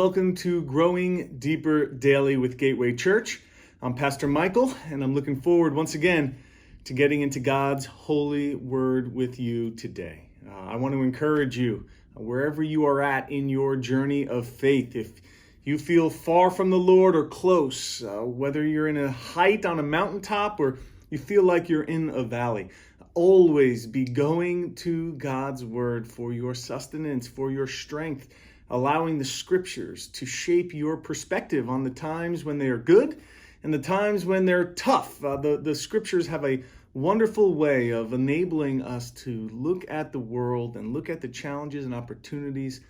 welcome to Growing Deeper Daily with Gateway Church. I'm Pastor Michael, and I'm looking forward once again to getting into God's holy word with you today. I want to encourage you, wherever you are at in your journey of faith, if you feel far from the Lord or close, whether you're in a height on a mountaintop or you feel like you're in a valley, always be going to God's word for your sustenance, for your strength, allowing the scriptures to shape your perspective on the times when they are good and the times when they're tough. The scriptures have a wonderful way of enabling us to look at the world and look at the challenges and opportunities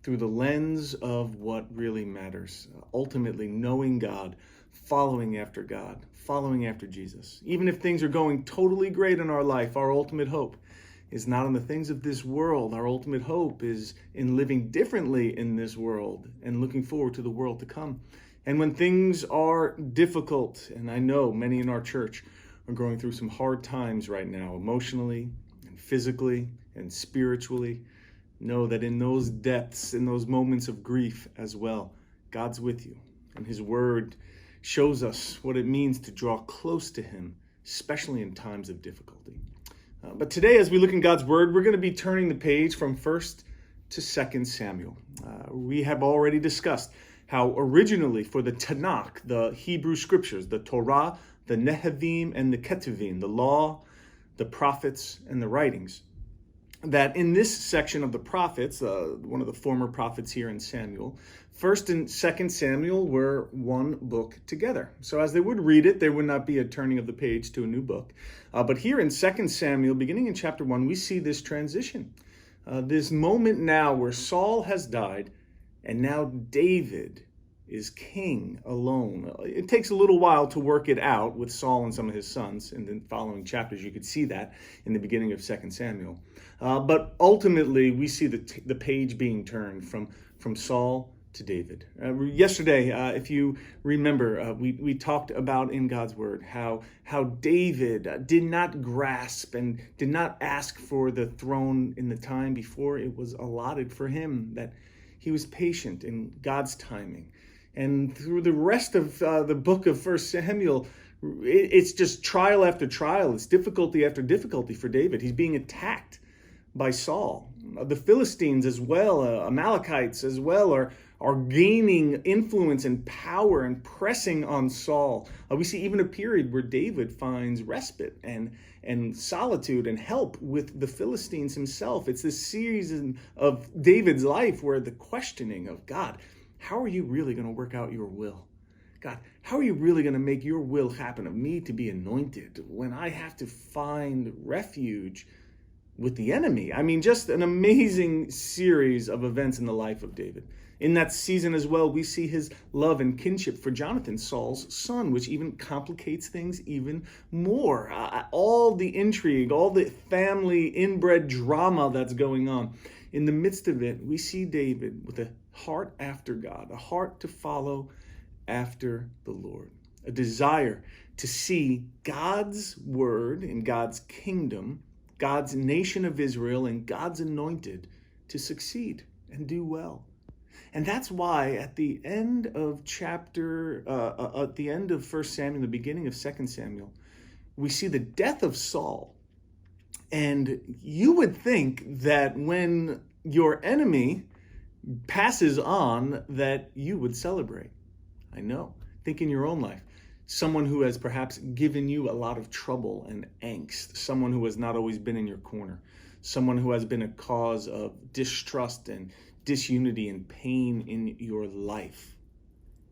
through the lens of what really matters. Ultimately, knowing God, following after Jesus. Even if things are going totally great in our life, our ultimate hope is not in the things of this world. Our ultimate hope is in living differently in this world and looking forward to the world to come. And when things are difficult, and I know many in our church are going through some hard times right now, emotionally and physically and spiritually, know that in those depths, in those moments of grief as well, God's with you. And His word shows us what it means to draw close to Him, especially in times of difficulty. But today, as we look in God's word, we're going to be turning the page from 1st to 2nd Samuel. We have already discussed how originally for the Tanakh, the Hebrew scriptures, the Torah, the Nehavim, and the Ketuvim, the law, the prophets, and the writings, that in this section of the prophets, one of the former prophets here in Samuel, 1st and 2nd Samuel were one book together. So as they would read it, there would not be a turning of the page to a new book. But here in 2nd Samuel, beginning in chapter 1, we see this transition. This moment now where Saul has died, and now David is king alone. It takes a little while to work it out with Saul and some of his sons. In the following chapters, you could see that in the beginning of 2nd Samuel. But ultimately, we see the page being turned from Saul to David. Yesterday, if you remember, we talked about in God's word how David did not grasp and did not ask for the throne in the time before it was allotted for him, that he was patient in God's timing. And through the rest of the book of 1 Samuel, it's just trial after trial. It's difficulty after difficulty for David. He's being attacked by Saul. The Philistines as well, Amalekites as well, are gaining influence and power and pressing on Saul. We see even a period where David finds respite and solitude and help with the Philistines himself. It's this season of David's life where the questioning of God, how are you really going to work out your will? God, how are you really going to make your will happen of me to be anointed when I have to find refuge with the enemy? I mean, just an amazing series of events in the life of David. In that season as well, we see his love and kinship for Jonathan, Saul's son, which even complicates things even more. All the intrigue, all the family inbred drama that's going on. In the midst of it, we see David with a heart after God, a heart to follow after the Lord, a desire to see God's word and God's kingdom, God's nation of Israel and God's anointed to succeed and do well. And that's why at the end of at the end of 1 Samuel, the beginning of 2 Samuel, we see the death of Saul. And you would think that when your enemy passes on, that you would celebrate. I know. Think in your own life. Someone who has perhaps given you a lot of trouble and angst. Someone who has not always been in your corner. Someone who has been a cause of distrust and disunity and pain in your life.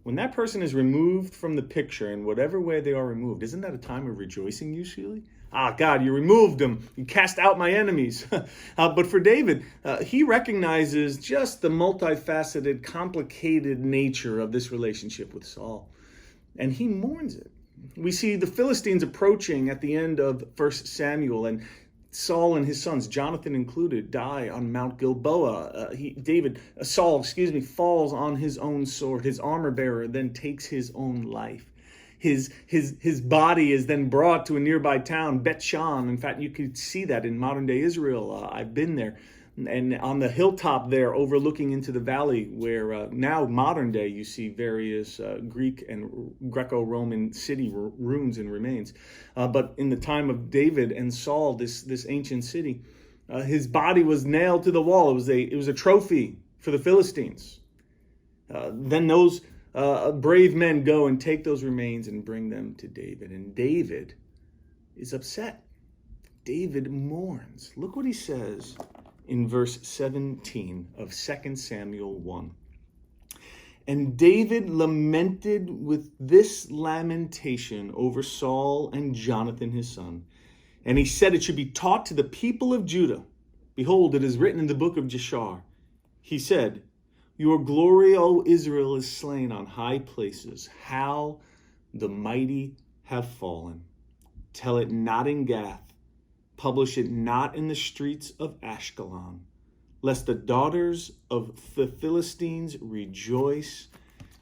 When that person is removed from the picture in whatever way they are removed, isn't that a time of rejoicing usually? God, you removed them. You cast out my enemies. But for David, he recognizes just the multifaceted, complicated nature of this relationship with Saul. And he mourns it. We see the Philistines approaching at the end of 1 Samuel, and Saul and his sons, Jonathan included, die on Mount Gilboa. Saul falls on his own sword. His armor bearer then takes his own life. His body is then brought to a nearby town, Bet Shan. In fact, you could see that in modern day Israel. I've been there. And on the hilltop there, overlooking into the valley, where now modern day you see various Greek and Greco-Roman city ruins and remains. But in the time of David and Saul, this ancient city, his body was nailed to the wall. It was a trophy for the Philistines. Then those brave men go and take those remains and bring them to David. And David is upset. David mourns. Look what he says in verse 17 of 2 Samuel 1. And David lamented with this lamentation over Saul and Jonathan his son. And he said it should be taught to the people of Judah. Behold, it is written in the book of Jashar. He said, Your glory, O Israel, is slain on high places. How the mighty have fallen. Tell it not in Gath. Publish it not in the streets of Ashkelon, lest the daughters of the Philistines rejoice,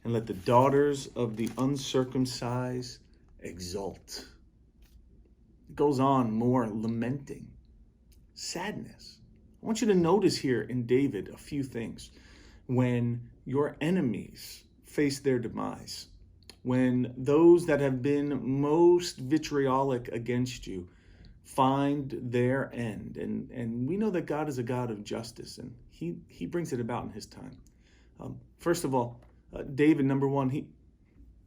and let the daughters of the uncircumcised exult. It goes on more lamenting, sadness. I want you to notice here in David a few things. When your enemies face their demise, when those that have been most vitriolic against you find their end. And we know that God is a God of justice, and he brings it about in his time. First of all, David, number one,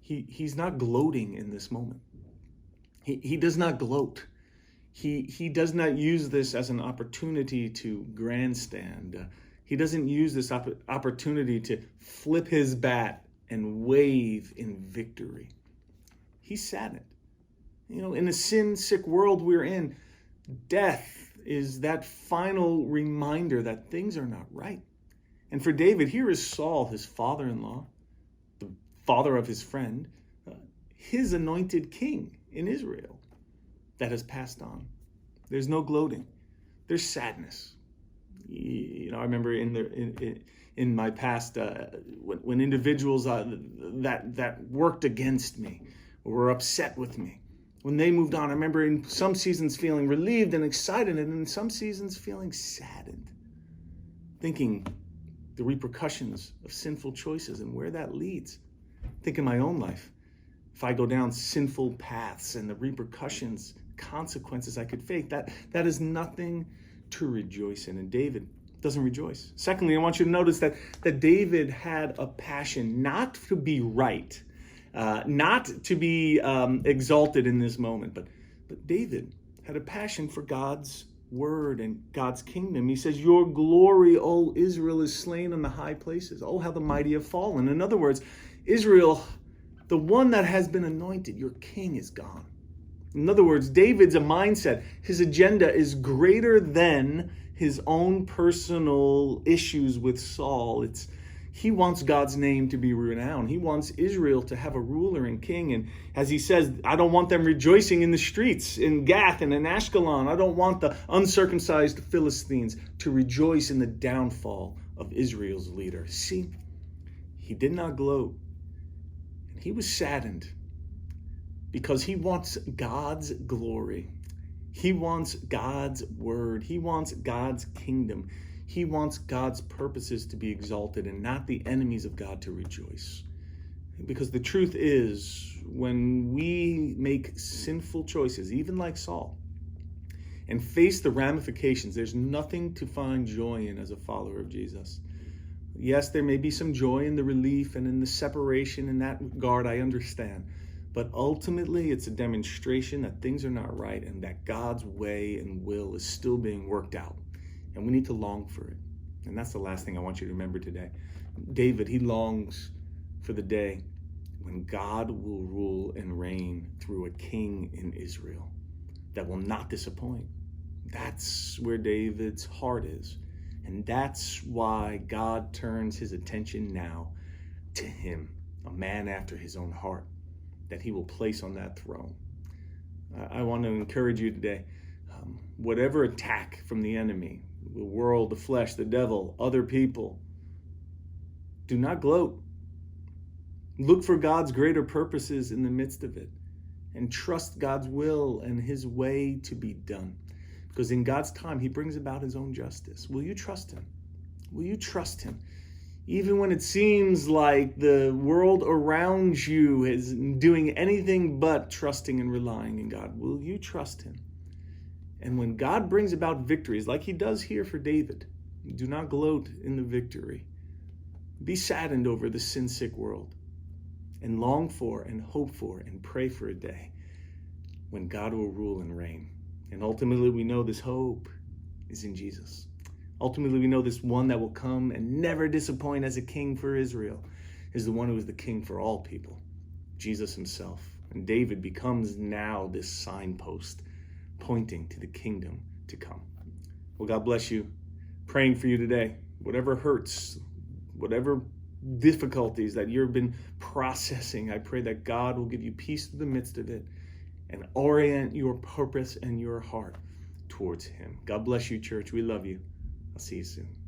he's not gloating in this moment. He does not gloat. He does not use this as an opportunity to grandstand. He doesn't use this opportunity to flip his bat and wave in victory. He's saddened. In the sin-sick world we're in, death is that final reminder that things are not right. And for David, here is Saul, his father-in-law, the father of his friend, his anointed king in Israel that has passed on. There's no gloating. There's sadness. I remember in my past, when individuals that worked against me or were upset with me, when they moved on, I remember in some seasons feeling relieved and excited, and in some seasons feeling saddened, thinking the repercussions of sinful choices and where that leads. Think in my own life, if I go down sinful paths and the repercussions, consequences I could face, that is nothing to rejoice in. And David doesn't rejoice. Secondly, I want you to notice that David had a passion not to be right, not to be exalted in this moment, but David had a passion for God's word and God's kingdom. He says, Your glory, O Israel, is slain on the high places. Oh, how the mighty have fallen. In other words, Israel, the one that has been anointed, your king is gone. In other words, David's a mindset. His agenda is greater than his own personal issues with Saul. He wants God's name to be renowned. He wants Israel to have a ruler and king. And as he says, I don't want them rejoicing in the streets in Gath and in Ashkelon. I don't want the uncircumcised Philistines to rejoice in the downfall of Israel's leader. See, he did not gloat. He was saddened because he wants God's glory. He wants God's word. He wants God's kingdom. He wants God's purposes to be exalted and not the enemies of God to rejoice. Because the truth is, when we make sinful choices, even like Saul, and face the ramifications, there's nothing to find joy in as a follower of Jesus. Yes, there may be some joy in the relief and in the separation in that regard, I understand. But ultimately, it's a demonstration that things are not right and that God's way and will is still being worked out. And we need to long for it. And that's the last thing I want you to remember today. David, he longs for the day when God will rule and reign through a king in Israel that will not disappoint. That's where David's heart is. And that's why God turns his attention now to him, a man after his own heart, that he will place on that throne. I want to encourage you today, whatever attack from the enemy, the world, the flesh, the devil, other people, do not gloat. Look for God's greater purposes in the midst of it and trust God's will and his way to be done. Because in God's time, he brings about his own justice. Will you trust him? Will you trust him? Even when it seems like the world around you is doing anything but trusting and relying in God, will you trust him? And when God brings about victories, like he does here for David, do not gloat in the victory. Be saddened over the sin-sick world and long for and hope for and pray for a day when God will rule and reign. And ultimately, we know this hope is in Jesus. Ultimately, we know this one that will come and never disappoint as a king for Israel is the one who is the king for all people, Jesus himself. And David becomes now this signpost pointing to the kingdom to come. Well, God bless you. Praying for you today. Whatever hurts, whatever difficulties that you've been processing, I pray that God will give you peace in the midst of it and orient your purpose and your heart towards him. God bless you, church. We love you. I'll see you soon.